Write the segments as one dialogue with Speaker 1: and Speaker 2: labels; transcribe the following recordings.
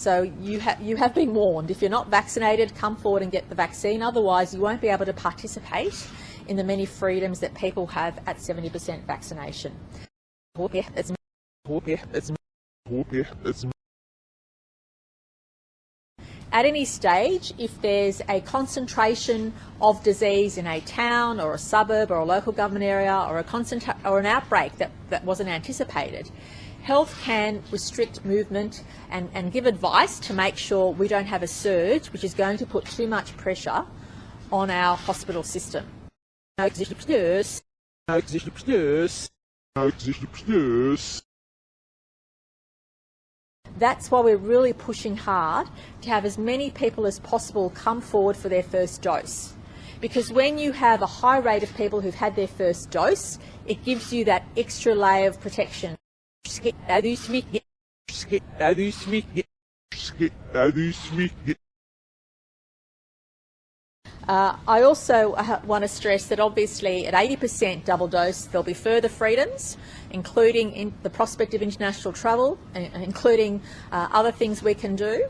Speaker 1: So you have been warned. If you're not vaccinated, come forward and get the vaccine. Otherwise, you won't be able to participate in the many freedoms that people have at 70% vaccination. At any stage, if there's a concentration of disease in a town or a suburb or a local government area or an outbreak that wasn't anticipated, health can restrict movement and give advice to make sure we don't have a surge which is going to put too much pressure on our hospital system. That's why we're really pushing hard to have as many people as possible come forward for their first dose. Because when you have a high rate of people who've had their first dose, it gives you that extra layer of protection. I also want to stress that obviously at 80% double dose there'll be further freedoms, including the prospect of international travel, including other things we can do.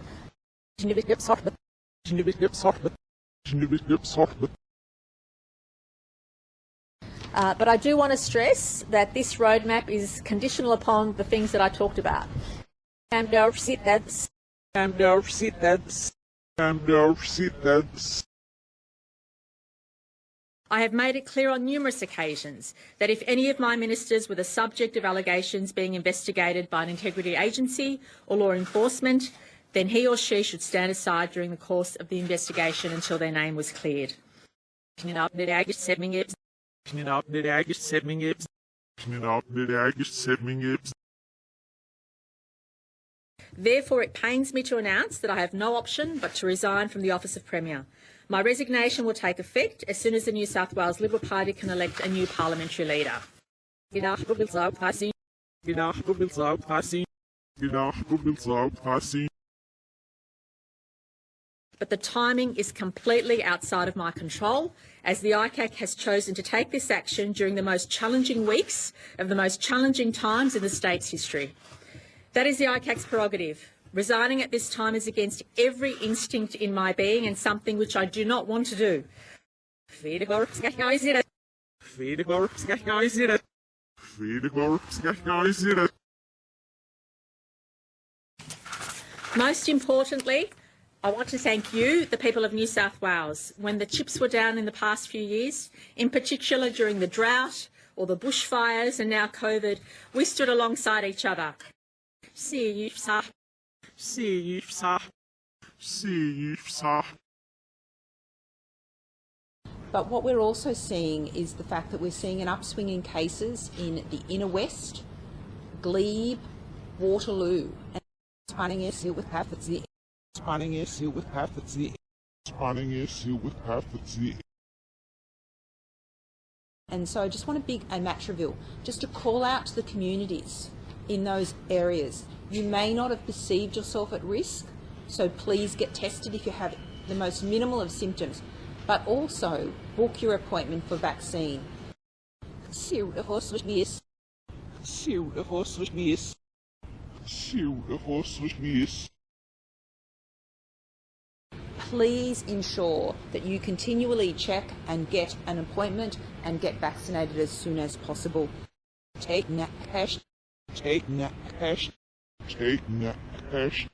Speaker 1: But I do want to stress that this roadmap is conditional upon the things that I talked about. I have made it clear on numerous occasions that if any of my ministers were the subject of allegations being investigated by an integrity agency or law enforcement, then he or she should stand aside during the course of the investigation until their name was cleared. Therefore, it pains me to announce that I have no option but to resign from the office of Premier. My resignation will take effect as soon as the New South Wales Liberal Party can elect a new parliamentary leader. But the timing is completely outside of my control, as the ICAC has chosen to take this action during the most challenging weeks of the most challenging times in the state's history. That is the ICAC's prerogative. Resigning at this time is against every instinct in my being and something which I do not want to do. Most importantly, I want to thank you, the people of New South Wales. When the chips were down in the past few years, in particular during the drought or the bushfires and now COVID, we stood alongside each other. See you, sir. See you, sir. See you, sir.
Speaker 2: But what we're also seeing is the fact that we're seeing an upswing in cases in the inner west, Glebe, Waterloo, and and so I just want to big and Matraville just to call out to the communities in those areas. You may not have perceived yourself at risk, so please get tested if you have the most minimal of symptoms, but also book your appointment for vaccine. Please ensure that you continually check and get an appointment and get vaccinated as soon as possible. Take that cash. Take that cash. Take that cash.